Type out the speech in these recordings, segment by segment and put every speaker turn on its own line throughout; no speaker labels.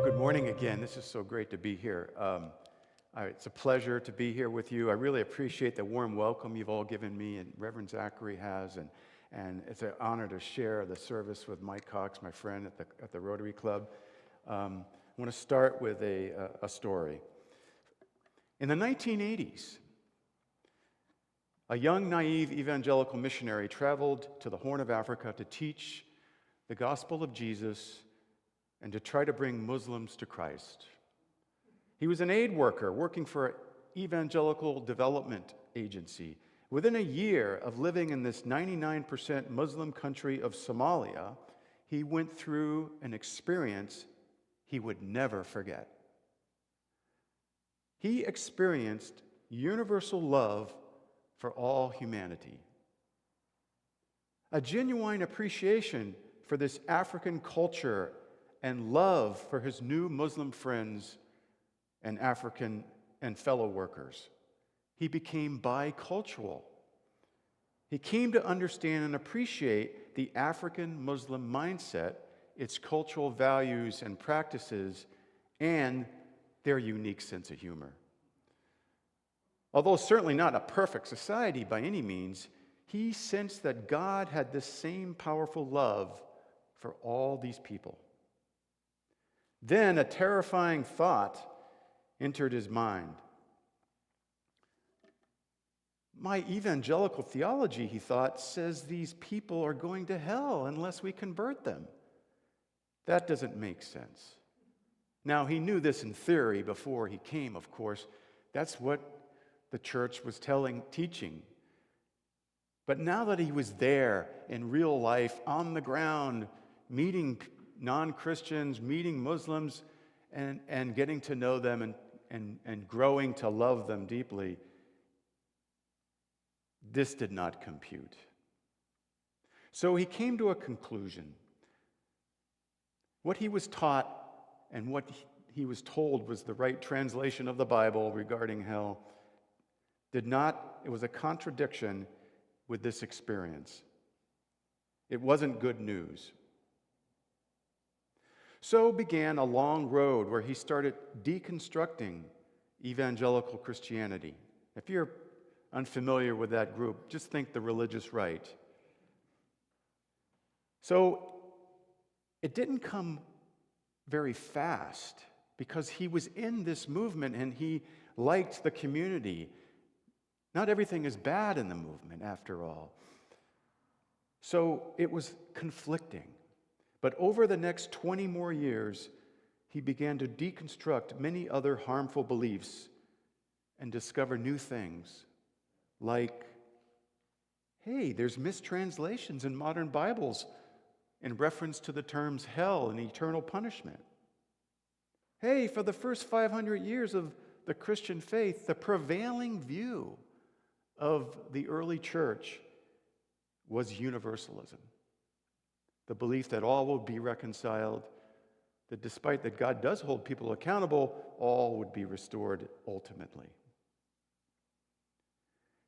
Good morning again. This is so great to be here. It's a pleasure to be here with you. I really appreciate the warm welcome you've all given me, and Reverend Zachary has, and it's an honor to share the service with Mike Cox, my friend at the Rotary Club. I want to start with a story. In the 1980s, a young, naive evangelical missionary traveled to the Horn of Africa to teach the gospel of Jesus and to try to bring Muslims to Christ. He was an aid worker working for an evangelical development agency. Within a year of living in this 99% Muslim country of Somalia, he went through an experience he would never forget. He experienced universal love for all humanity, a genuine appreciation for this African culture and love for his new Muslim friends and African and fellow workers. He became bicultural. He came to understand and appreciate the African Muslim mindset, its cultural values and practices, and their unique sense of humor. Although certainly not a perfect society by any means, he sensed that God had this same powerful love for all these people. Then a terrifying thought entered his mind. My evangelical theology, he thought, says these people are going to hell unless we convert them. That doesn't make sense. Now, he knew this in theory before he came, of course. That's what the church was teaching. But now that he was there in real life, on the ground, meeting non-Christians, meeting Muslims, and getting to know them and growing to love them deeply, this did not compute. So he came to a conclusion. What he was taught and what he was told was the right translation of the Bible regarding hell it was a contradiction with this experience. It wasn't good news. So began a long road where he started deconstructing evangelical Christianity. If you're unfamiliar with that group, just think the religious right. So it didn't come very fast because he was in this movement and he liked the community. Not everything is bad in the movement, after all. So it was conflicting. But over the next 20 more years, he began to deconstruct many other harmful beliefs and discover new things, like, hey, there's mistranslations in modern Bibles in reference to the terms hell and eternal punishment. Hey, for the first 500 years of the Christian faith, the prevailing view of the early church was Universalism. The belief that all will be reconciled, that despite that God does hold people accountable, all would be restored ultimately.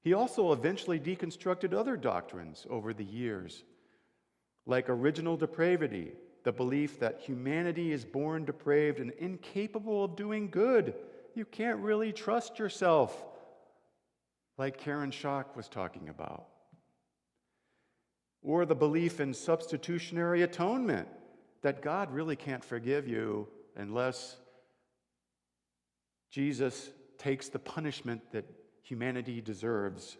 He also eventually deconstructed other doctrines over the years, like original depravity, the belief that humanity is born depraved and incapable of doing good. You can't really trust yourself, like Karen Schock was talking about. Or the belief in substitutionary atonement, that God really can't forgive you unless Jesus takes the punishment that humanity deserves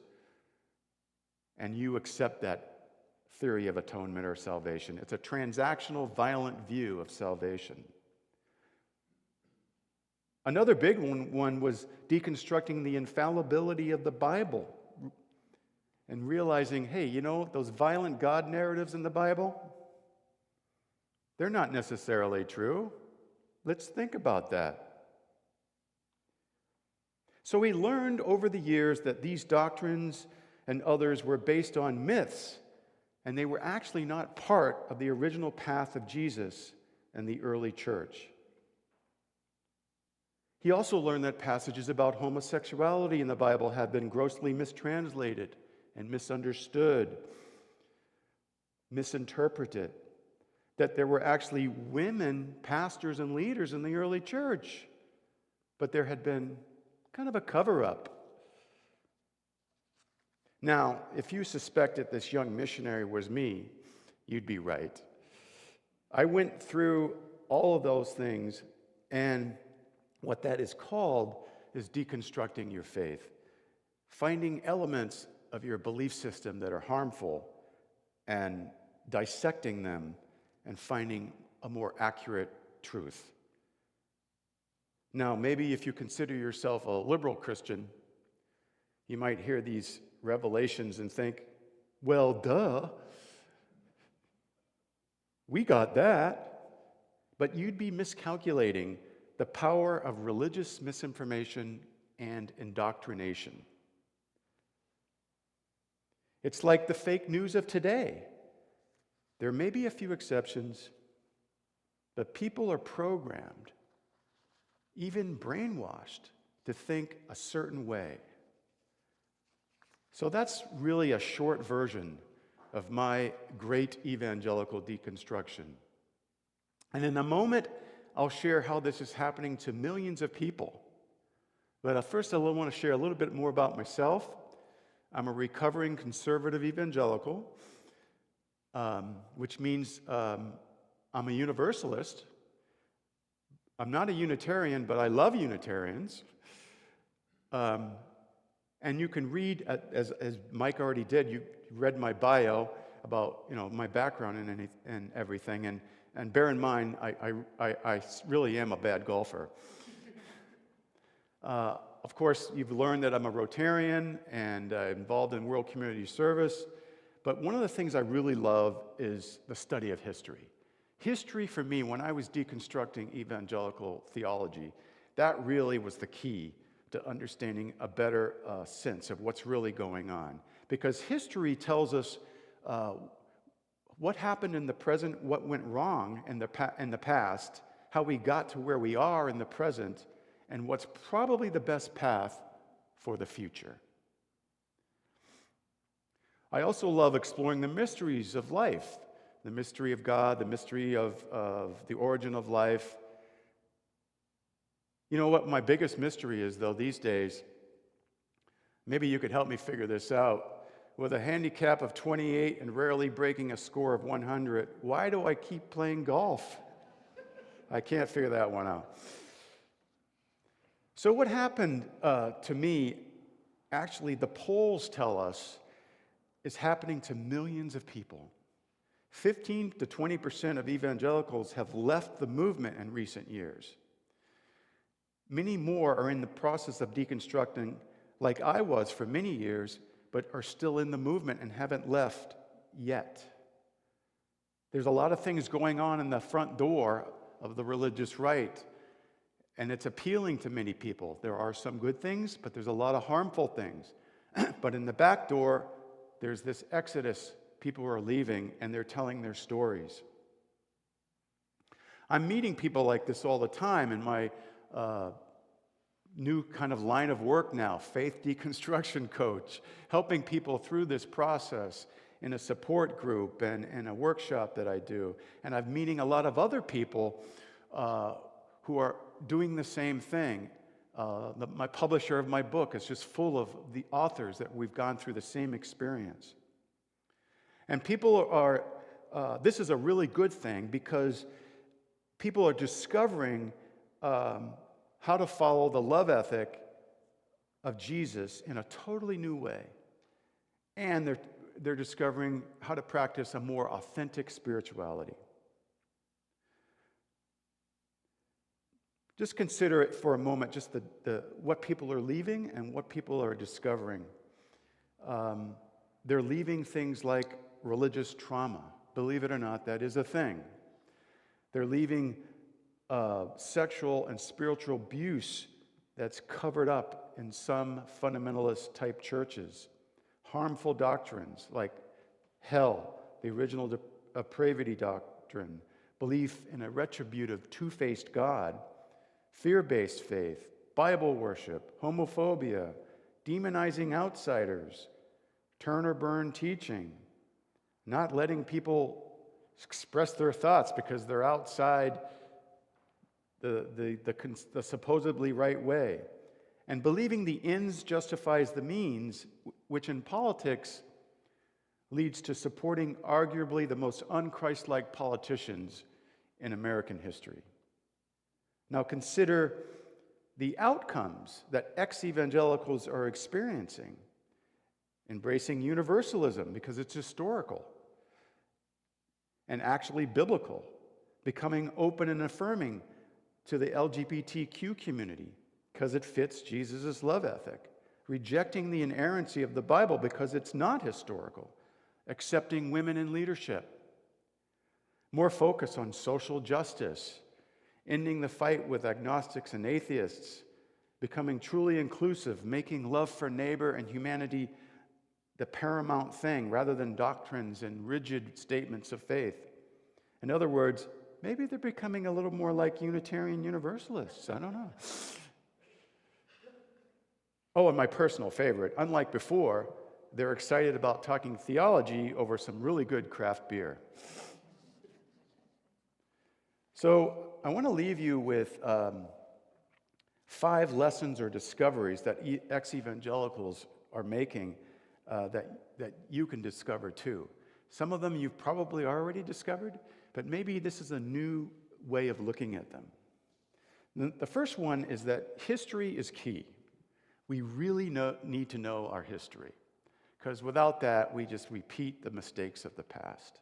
and you accept that theory of atonement or salvation. It's a transactional, violent view of salvation. Another big one was deconstructing the infallibility of the Bible and realizing, hey, those violent God narratives in the Bible, they're not necessarily true. Let's think about that. So he learned over the years that these doctrines and others were based on myths, and they were actually not part of the original path of Jesus and the early church. He also learned that passages about homosexuality in the Bible had been grossly mistranslated and misunderstood, misinterpreted, that there were actually women pastors and leaders in the early church, but there had been kind of a cover-up. Now, if you suspected this young missionary was me, you'd be right. I went through all of those things, and what that is called is deconstructing your faith, finding elements of your belief system that are harmful and dissecting them and finding a more accurate truth. Now, maybe if you consider yourself a liberal Christian, you might hear these revelations and think, well, duh, we got that. But you'd be miscalculating the power of religious misinformation and indoctrination. It's like the fake news of today. There may be a few exceptions, but people are programmed, even brainwashed, to think a certain way. So that's really a short version of my great evangelical deconstruction. And in a moment, I'll share how this is happening to millions of people. But first, I want to share a little bit more about myself. I'm a recovering conservative evangelical, which means I'm a Universalist. I'm not a Unitarian, but I love Unitarians. And you can read, as Mike already did, you read my bio about my background and everything. And bear in mind, I really am a bad golfer. Of course, you've learned that I'm a Rotarian and involved in world community service. But one of the things I really love is the study of history. History, for me, when I was deconstructing evangelical theology, that really was the key to understanding a better sense of what's really going on. Because history tells us what happened in the present, what went wrong in the past, how we got to where we are in the present, and what's probably the best path for the future. I also love exploring the mysteries of life, the mystery of God, the mystery of the origin of life. You know what my biggest mystery is, though, these days? Maybe you could help me figure this out. With a handicap of 28 and rarely breaking a score of 100, why do I keep playing golf? I can't figure that one out. So what happened to me, actually, the polls tell us, is happening to millions of people. 15 to 20% of evangelicals have left the movement in recent years. Many more are in the process of deconstructing, like I was for many years, but are still in the movement and haven't left yet. There's a lot of things going on in the front door of the religious right, and it's appealing to many people. There are some good things, but there's a lot of harmful things. But in the back door, there's this exodus. People are leaving, and they're telling their stories. I'm meeting people like this all the time in my new kind of line of work now, faith deconstruction coach, helping people through this process in a support group and a workshop that I do. And I'm meeting a lot of other people who are doing the same thing. My publisher of my book is just full of the authors that we've gone through the same experience. And people are, this is a really good thing because people are discovering how to follow the love ethic of Jesus in a totally new way. And they're discovering how to practice a more authentic spirituality. Just consider it for a moment, just what people are leaving and what people are discovering. They're leaving things like religious trauma. Believe it or not, that is a thing. They're leaving sexual and spiritual abuse that's covered up in some fundamentalist type churches. Harmful doctrines like hell, the original depravity doctrine, belief in a retributive, two-faced God, fear-based faith, Bible worship, homophobia, demonizing outsiders, turn or burn teaching, not letting people express their thoughts because they're outside the supposedly right way. And believing the ends justifies the means, which in politics leads to supporting arguably the most un-Christ-like politicians in American history. Now consider the outcomes that ex-evangelicals are experiencing. Embracing universalism because it's historical and actually biblical. Becoming open and affirming to the LGBTQ community because it fits Jesus' love ethic. Rejecting the inerrancy of the Bible because it's not historical. Accepting women in leadership. More focus on social justice. Ending the fight with agnostics and atheists. Becoming truly inclusive. Making love for neighbor and humanity the paramount thing rather than doctrines and rigid statements of faith. In other words, maybe they're becoming a little more like Unitarian Universalists. I don't know. Oh, and my personal favorite, unlike before, they're excited about talking theology over some really good craft beer. So I want to leave you with 5 lessons or discoveries that ex-evangelicals are making that you can discover too. Some of them you've probably already discovered, but maybe this is a new way of looking at them. The first one is that history is key. We really need to know our history, because without that, we just repeat the mistakes of the past.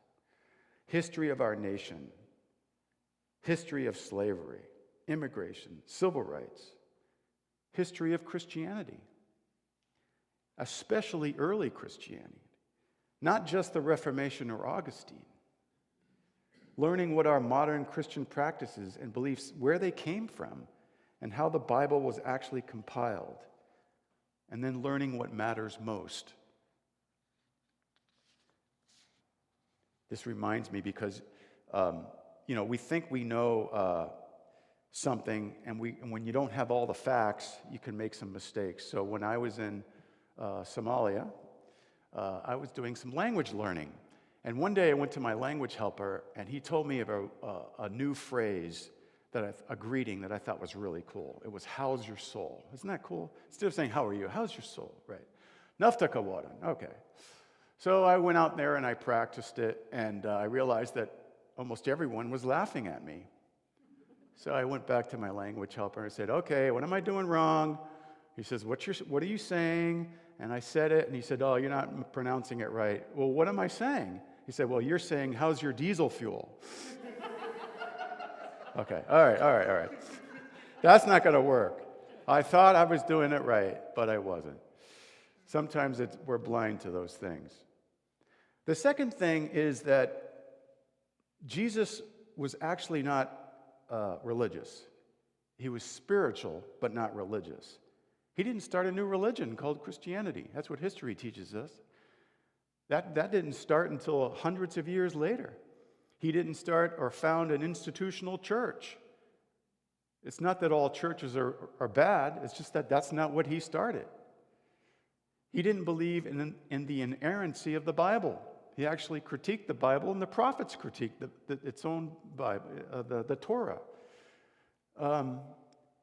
History of our nation, history of slavery, immigration, civil rights, history of Christianity, especially early Christianity, not just the Reformation or Augustine. Learning what our modern Christian practices and beliefs, where they came from, and how the Bible was actually compiled. And then learning what matters most. This reminds me because, we think we know something, and when you don't have all the facts, you can make some mistakes. So when I was in Somalia, I was doing some language learning. And one day I went to my language helper, and he told me of a new phrase, a greeting that I thought was really cool. It was, "How's your soul?" Isn't that cool? Instead of saying, "How are you?" "How's your soul?" Right. "Naftaka wadan." Okay. So I went out there and I practiced it, and I realized that almost everyone was laughing at me. So I went back to my language helper and I said, "Okay, what am I doing wrong?" He says, "What are you saying?" And I said it, and he said, "Oh, you're not pronouncing it right." "Well, what am I saying?" He said, "Well, you're saying, 'How's your diesel fuel?'" Okay, all right. That's not going to work. I thought I was doing it right, but I wasn't. Sometimes we're blind to those things. The second thing is that Jesus was actually not religious. He was spiritual, but not religious. He didn't start a new religion called Christianity. That's what history teaches us. That didn't start until hundreds of years later. He didn't start or found an institutional church. It's not that all churches are bad. It's just that that's not what he started. He didn't believe in the inerrancy of the Bible. He actually critiqued the Bible, and the prophets critiqued its own Bible, the Torah.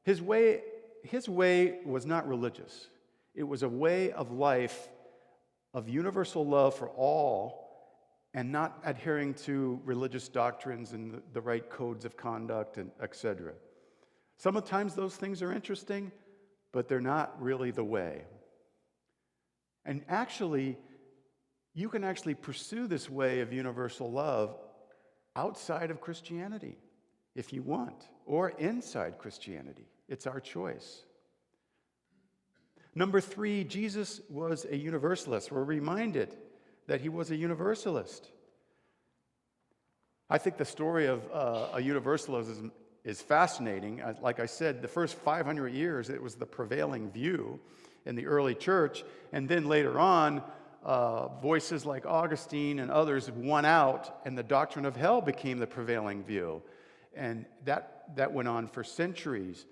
His way was not religious. It was a way of life of universal love for all, and not adhering to religious doctrines and the right codes of conduct, and etc. Sometimes those things are interesting, but they're not really the way. And actually, you can actually pursue this way of universal love outside of Christianity, if you want, or inside Christianity. It's our choice. Number 3, Jesus was a universalist. We're reminded that he was a universalist. I think the story of a universalism is fascinating. Like I said, the first 500 years, it was the prevailing view in the early church, and then later on, voices like Augustine and others won out, and the doctrine of hell became the prevailing view. And that went on for centuries.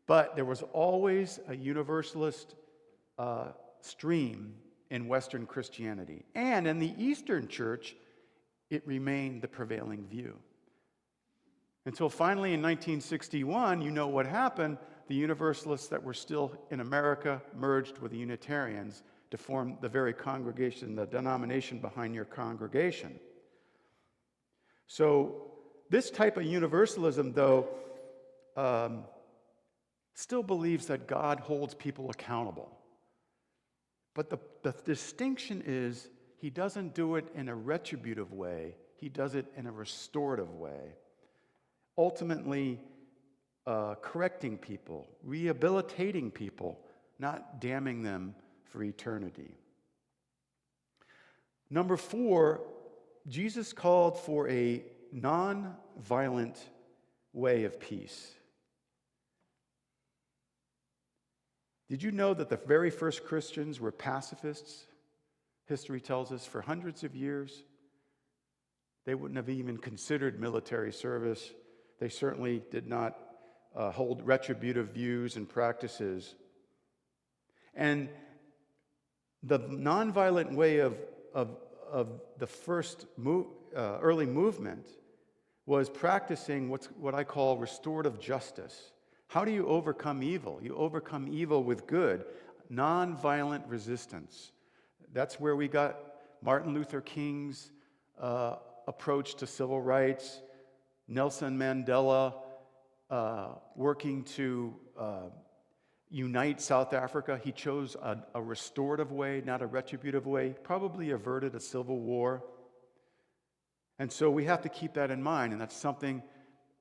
But there was always a universalist stream in Western Christianity. And in the Eastern Church, it remained the prevailing view. Until finally in 1961, you know what happened. The Universalists that were still in America merged with the Unitarians to form the very congregation, the denomination behind your congregation. So this type of universalism, though, still believes that God holds people accountable. But the distinction is he doesn't do it in a retributive way. He does it in a restorative way. Ultimately, correcting people, rehabilitating people, not damning them for eternity. Number 4, Jesus called for a non-violent way of peace. Did you know that the very first Christians were pacifists? History tells us for hundreds of years. They wouldn't have even considered military service. They certainly did not hold retributive views and practices. And the nonviolent way of the first early movement was practicing what I call restorative justice. How do you overcome evil? You overcome evil with good, nonviolent resistance. That's where we got Martin Luther King's approach to civil rights, Nelson Mandela working to unite South Africa. He chose a restorative way, not a retributive way, probably averted a civil war. And so we have to keep that in mind, and that's something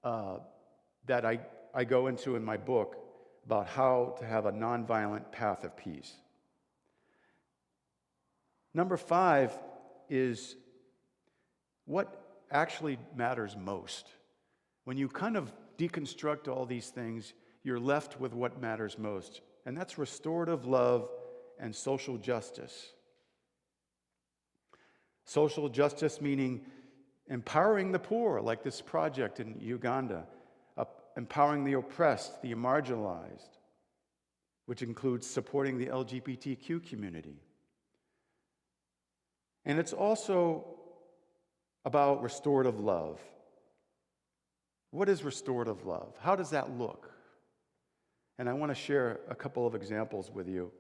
that I go into in my book about how to have a nonviolent path of peace. Number 5 is what actually matters most. When you kind of deconstruct all these things, you're left with what matters most, and that's restorative love and social justice. Social justice meaning empowering the poor, like this project in Uganda, empowering the oppressed, the marginalized, which includes supporting the LGBTQ community. And it's also about restorative love. What is restorative love? How does that look? And I want to share a couple of examples with you.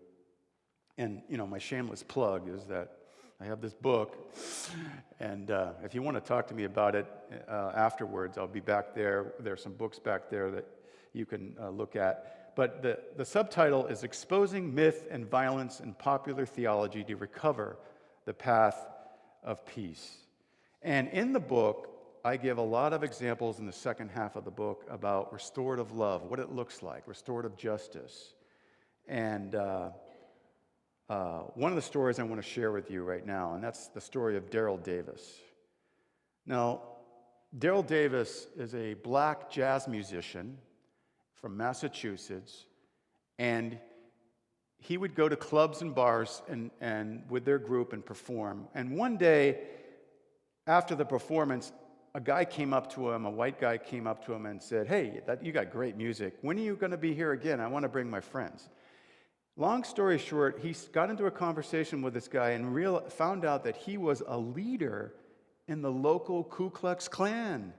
And, my shameless plug is that I have this book, and if you want to talk to me about it afterwards, I'll be back there. There's some books back there that you can look at. But the subtitle is Exposing Myth and Violence in Popular Theology to Recover the Path of Peace. And in the book, I give a lot of examples in the second half of the book about restorative love, what it looks like, restorative justice. And one of the stories I want to share with you right now, and that's the story of Daryl Davis. Now, Daryl Davis is a black jazz musician from Massachusetts, and he would go to clubs and bars and with their group and perform. And one day, after the performance, a guy came up to him, a white guy came up to him and said, "Hey, you got great music. When are you going to be here again? I want to bring my friends." Long story short, he got into a conversation with this guy and found out that he was a leader in the local Ku Klux Klan.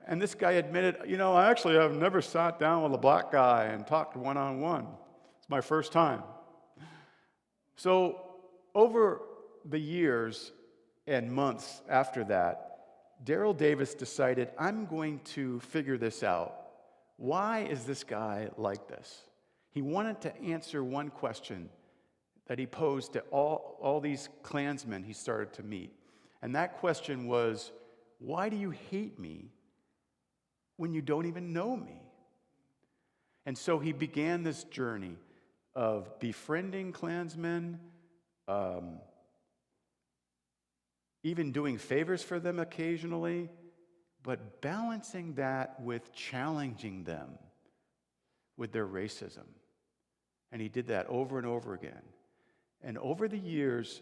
And this guy admitted, I actually have never sat down with a black guy and talked one-on-one. It's my first time. So over the years and months after that, Daryl Davis decided, I'm going to figure this out. Why is this guy like this? He wanted to answer one question that he posed to all these Klansmen he started to meet. And that question was, why do you hate me when you don't even know me? And so he began this journey of befriending Klansmen, even doing favors for them occasionally, but balancing that with challenging them with their racism. And he did that over and over again. And over the years,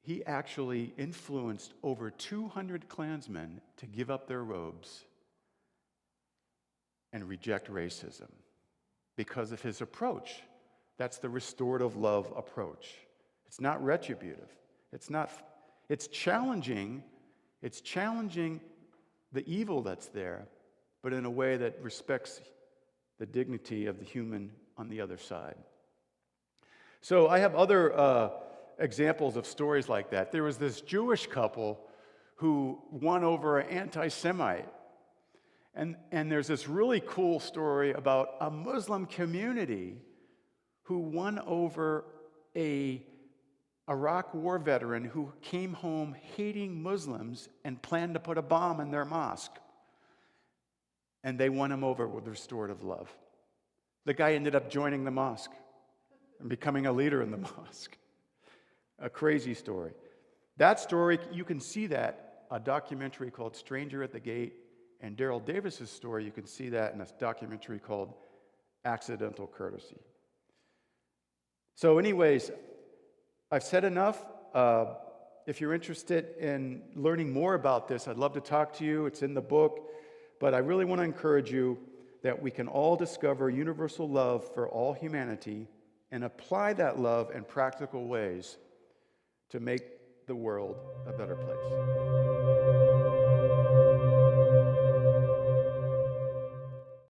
he actually influenced over 200 Klansmen to give up their robes and reject racism because of his approach. That's the restorative love approach. It's not retributive. It's challenging the evil that's there, but in a way that respects the dignity of the human on the other side. So I have other examples of stories like that. There was this Jewish couple who won over an anti-Semite. And there's this really cool story about a Muslim community who won over a Iraq war veteran who came home hating Muslims and planned to put a bomb in their mosque. And they won him over with restorative love. The guy ended up joining the mosque and becoming a leader in the mosque. A crazy story. That story, you can see that, a documentary called Stranger at the Gate, and Daryl Davis's story, you can see that in a documentary called Accidental Courtesy. So anyways, I've said enough. If you're interested in learning more about this, I'd love to talk to you. It's in the book. But I really want to encourage you that we can all discover universal love for all humanity and apply that love in practical ways to make the world a better place.